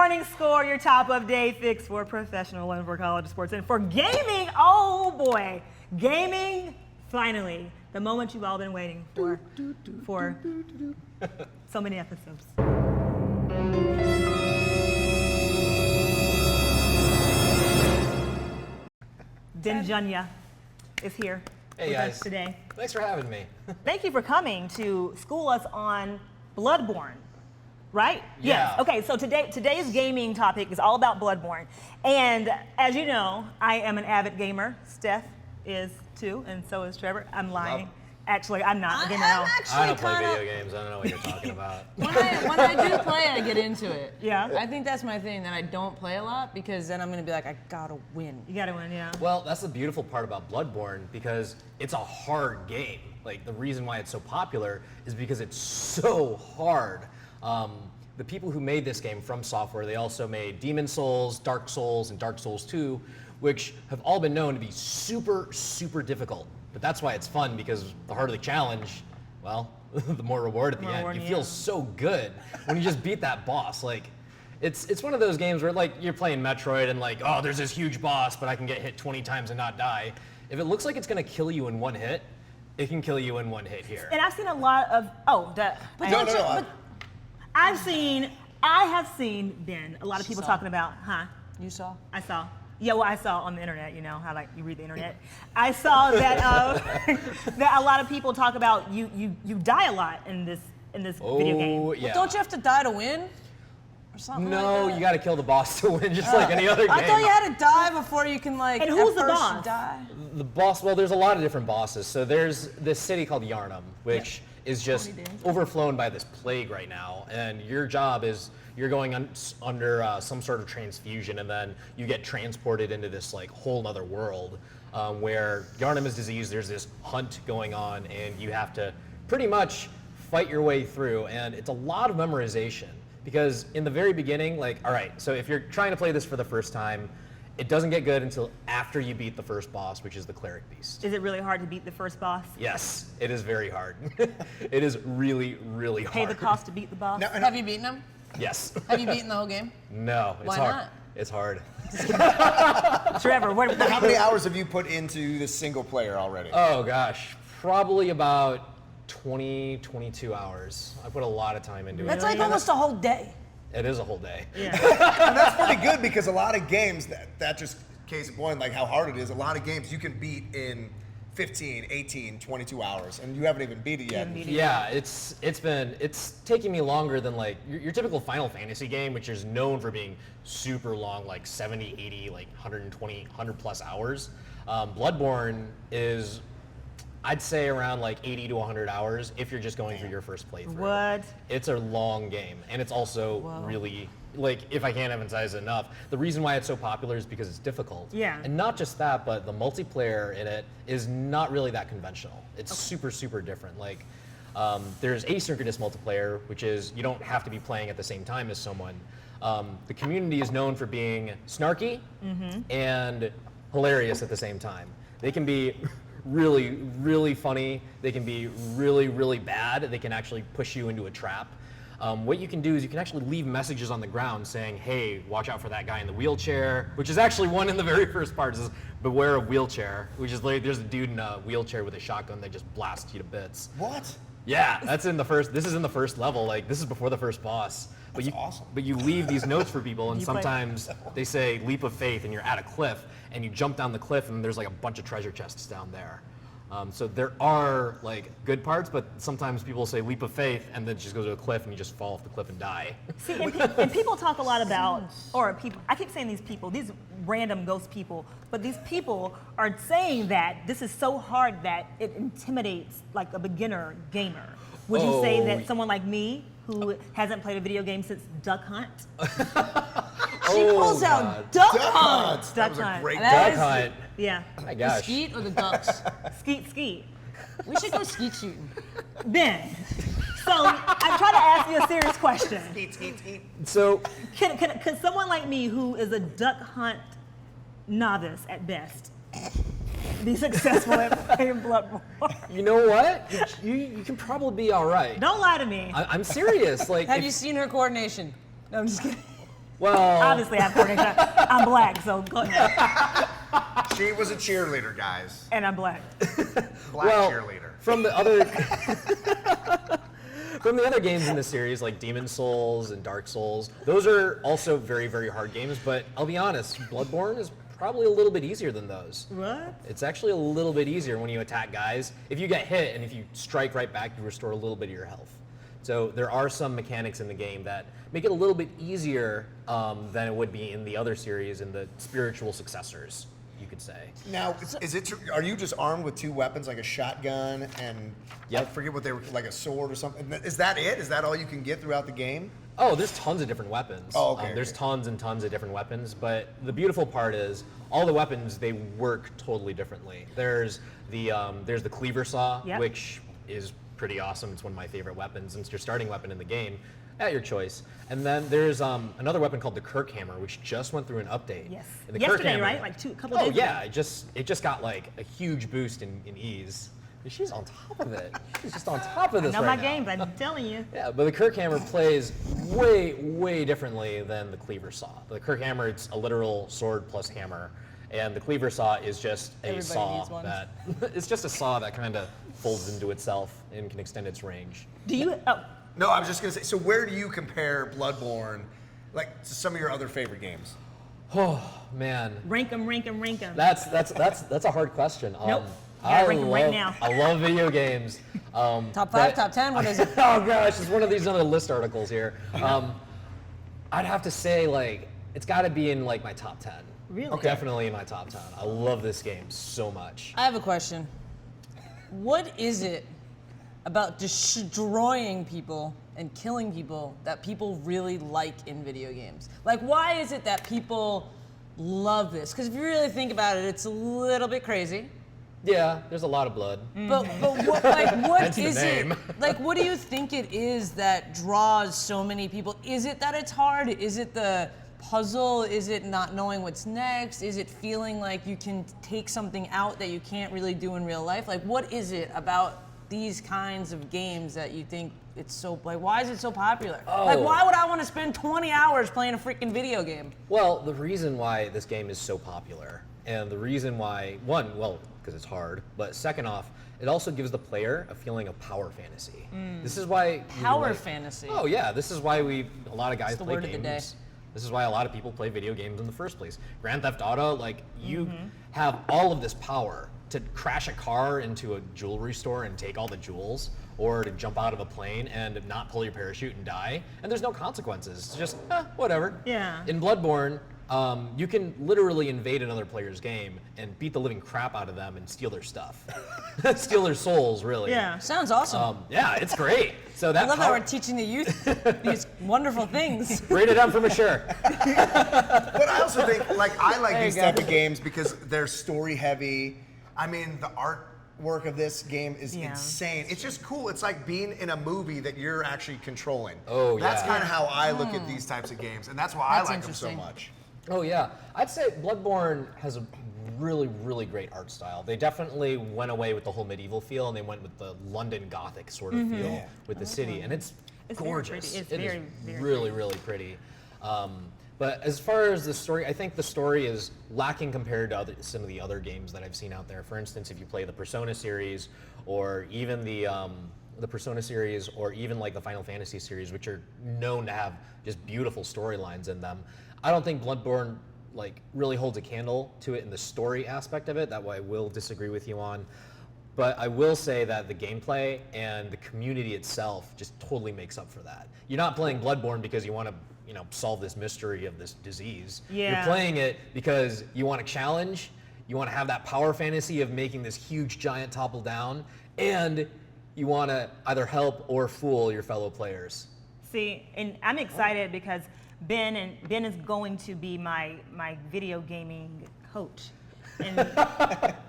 morning score, your top of day fix for professional and for college sports. And for gaming, oh boy, gaming, finally, the moment you've all been waiting for so many episodes. Junya is here with us today. Thanks for having me. Thank you for coming to school us on Bloodborne, right? Yeah. Yes. Okay, so today's gaming topic is all about Bloodborne. And as you know, I am an avid gamer. Steph is too, and so is Trevor. I'm lying. Actually, I'm not a gamer at all. I don't play video games. I don't know what you're talking about. When I do play, I get into it. Yeah. I think that's my thing, that I don't play a lot because then I'm going to be like, I gotta win. You gotta win, yeah. Well, that's the beautiful part about Bloodborne because it's a hard game. Like, the reason why it's so popular is because it's so hard. The people who made this game from software, they also made Demon Souls, Dark Souls, and Dark Souls 2, which have all been known to be super, super difficult. But that's why it's fun, because the harder the challenge, well, the more reward at the end. You feel so good when you just beat that boss. Like, it's one of those games where, like, you're playing Metroid and like, oh, there's this huge boss, but I can get hit 20 times and not die. If it looks like it's gonna kill you in one hit, it can kill you in one hit here. And I've seen a lot of, I have seen, Ben, a lot of people talking about, You saw? I saw. Yeah, well, I saw on the internet, you know, how like you read the internet. I saw that that a lot of people talk about you die a lot in this video game. Yeah. Well, don't you have to die to win? Or something No, like that? you gotta kill the boss to win, just like any other game. I thought you had to die before you can, like, And who's the at first boss? die. The boss, well, there's a lot of different bosses. So there's this city called Yharnam, which is just overflown by this plague right now. And your job is you're going under some sort of transfusion, and then you get transported into this like whole nother world where Yharnam is diseased. There's this hunt going on, and you have to pretty much fight your way through. And it's a lot of memorization because in the very beginning, like, all right, so if you're trying to play this for the first time, it doesn't get good until after you beat the first boss, which is the Cleric Beast. Is it really hard to beat the first boss? Yes, it is very hard. It is really, really hard. Pay the cost to beat the boss? No, Have you beaten him? Yes. Have you beaten the whole game? No, it's Why hard. not? It's hard. Trevor, How many hours have you put into the single player already? Oh gosh, probably about 20, 22 hours. I put a lot of time into That's it. like almost a whole day. It is a whole day. And that's pretty good because a lot of games, that just case in point, like how hard it is, a lot of games you can beat in 15, 18, 22 hours, and you haven't even beat it yet. Yeah, it's taking me longer than like your typical Final Fantasy game, which is known for being super long, like 70, 80, like 120, 100 plus hours. Bloodborne is, I'd say, around like 80 to 100 hours if you're just going through your first playthrough. What? It's a long game, and it's also really, like, if I can't emphasize it enough, the reason why it's so popular is because it's difficult. Yeah. And not just that, but the multiplayer in it is not really that conventional. It's super, super different. Like, there's asynchronous multiplayer, which is you don't have to be playing at the same time as someone. The community is known for being snarky and hilarious at the same time. They can be really, really funny. They can be really, really bad. They can actually push you into a trap. What you can do is you can actually leave messages on the ground saying, hey, watch out for that guy in the wheelchair, which is actually one in the very first part, is beware of wheelchair, which is like, there's a dude in a wheelchair with a shotgun that just blasts you to bits. What? Yeah, this is in the first level, like this is before the first boss. That's awesome. But you leave these notes for people, and You play- sometimes they say leap of faith, and you're at a cliff, and you jump down the cliff, and there's like a bunch of treasure chests down there. So there are like good parts, but sometimes people say leap of faith, and then just go to a cliff, and you just fall off the cliff and die. See, and people talk a lot about, or people, I keep saying these random ghost people, but these people are saying that this is so hard that it intimidates like a beginner gamer. Would you say that someone like me, who hasn't played a video game since Duck Hunt? She pulls out Duck Hunt. That was a Hunt. great That Duck is- Hunt. Yeah. Oh my The gosh. skeet or the ducks? Skeet. We should go skeet shooting. Ben, so I'm trying to ask you a serious question. Skeet. So Could someone like me, who is a Duck Hunt novice at best, be successful at playing Bloodborne? you know what? You can probably be all right. Don't lie to me. I'm serious. Like, Have you seen her coordination? No, I'm just kidding. Well, Obviously, I have coordination. I'm black, so go ahead. She was a cheerleader, guys. And I'm black. Black cheerleader. from the other from the other games in the series, like Demon Souls and Dark Souls, those are also very, very hard games. But I'll be honest, Bloodborne is probably a little bit easier than those. What? It's actually a little bit easier when you attack guys. If you get hit and if you strike right back, you restore a little bit of your health. So there are some mechanics in the game that make it a little bit easier than it would be in the other series and the spiritual successors, you could say. Now, is it true? Are you just armed with 2 weapons, like a shotgun and I forget what they were, like a sword or something? Is that it? Is that all you can get throughout the game? Oh, there's tons of different weapons. Oh, okay. There's tons and tons of different weapons, but the beautiful part is all the weapons, they work totally differently. There's the cleaver saw, Yep. which is pretty awesome. It's one of my favorite weapons. It's your starting weapon in the game, at your choice. And then there's another weapon called the Kirk Hammer, which just went through an update. Yes. And the Yesterday, Kirk Hammer, right? Like a couple Oh days yeah, ago. it just got like a huge boost in ease. She's on top of it. She's just on top of this Know right my now. games, I'm telling you. Yeah, but the Kirk Hammer plays way, way differently than the cleaver saw. The Kirk Hammer, it's a literal sword plus hammer, and the cleaver saw is just a Everybody saw needs one. that it's just a saw that kind of folds into itself and can extend its range. Do you? Oh, No, I was just gonna say. So where do you compare Bloodborne, like, to some of your other favorite games? Oh man, rank them. that's a hard question. Nope. You gotta rank 'em right love- now. I love video games. Top 5, but- top 10, what is it? Oh gosh, it's one of these other list articles here. I'd have to say like it's got to be in like my top 10. Really? Okay. Definitely in my top 10. I love this game so much. I have a question. What is it about destroying people and killing people that people really like in video games? Like, why is it that people love this? Because if you really think about it, it's a little bit crazy. Yeah, there's a lot of blood. But what, like, what Hence the is it? name. Like, what do you think it is that draws so many people? Is it that it's hard? Is it the puzzle? Is it not knowing what's next? Is it feeling like you can take something out that you can't really do in real life? Like, what is it about these kinds of games that you think it's so, like, why is it so popular? Like, why would I want to spend 20 hours playing a freaking video game? Well, the reason why this game is so popular, and the reason why, one, well, because it's hard, but second off, it also gives the player a feeling of power fantasy. This is why Power fantasy. Oh yeah, this is why a lot of guys the play word of the games. day. This is why a lot of people play video games in the first place. Grand Theft Auto, like you have all of this power to crash a car into a jewelry store and take all the jewels, or to jump out of a plane and not pull your parachute and die, and there's no consequences. It's just whatever. Yeah. In Bloodborne, you can literally invade another player's game and beat the living crap out of them and steal their stuff, steal their souls, really. yeah. Sounds awesome. Yeah, it's great. So that I love how power- we're teaching the youth these wonderful things. rated M for mature. But I also think, like, I like There you these go. type of games because they're story heavy. I mean, the artwork of this game is Yeah. insane. It's just cool. It's like being in a movie that you're actually controlling. Oh, That's yeah. kind of how I look at these types of games, and that's why That's I like them so interesting. much. Oh yeah, I'd say Bloodborne has a really, really great art style. They definitely went away with the whole medieval feel, and they went with the London Gothic sort of feel with the city, and it's It's very gorgeous. pretty. It's It is very, very really, really pretty. But as far as the story, I think the story is lacking compared to some of the other games that I've seen out there. For instance, if you play the Persona series, or even the Persona series, or even like the Final Fantasy series, which are known to have just beautiful storylines in them, I don't think Bloodborne like really holds a candle to it in the story aspect of it. That way I will disagree with you on. But I will say that the gameplay and the community itself just totally makes up for that. You're not playing Bloodborne because you want to, solve this mystery of this disease. Yeah. You're playing it because you want a challenge, you want to have that power fantasy of making this huge giant topple down, and you want to either help or fool your fellow players. See, and I'm excited because Ben is going to be my video gaming coach,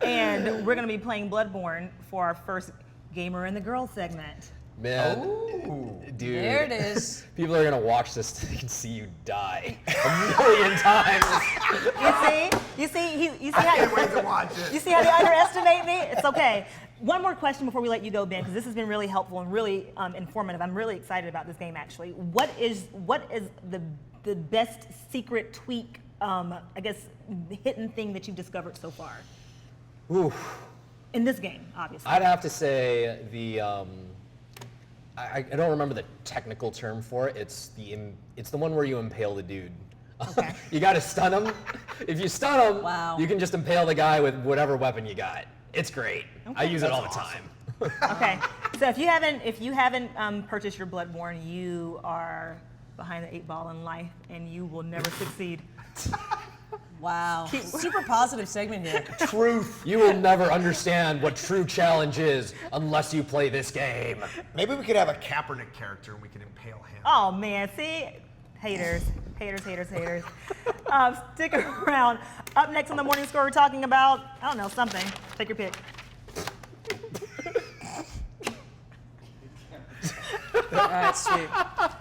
and we're going to be playing Bloodborne for our first Gamer and the Girl segment. Man, dude. There it is. People are gonna watch this so they can see you die a million times. You see I how can't wait to watch it. you see how they underestimate me? It's okay. One more question before we let you go, Ben, because this has been really helpful and really informative. I'm really excited about this game, actually. What is the the best secret tweak, I guess, hidden thing that you've discovered so far? Ooh. In this game, obviously. I'd have to say the I don't remember the technical term for it. It's the one where you impale the dude. Okay. You got to stun him. If you stun him, Wow. you can just impale the guy with whatever weapon you got. It's great. I use it all the time. Okay, so if you haven't purchased your Bloodborne, you are behind the 8 ball in life, and you will never succeed. Wow. Super positive segment here. Truth. You will never understand what true challenge is unless you play this game. Maybe we could have a Kaepernick character and we can impale him. Oh man, see, haters. Stick around. Up next on the Morning Score, we're talking about, I don't know, something. Take your pick. All right, sweet.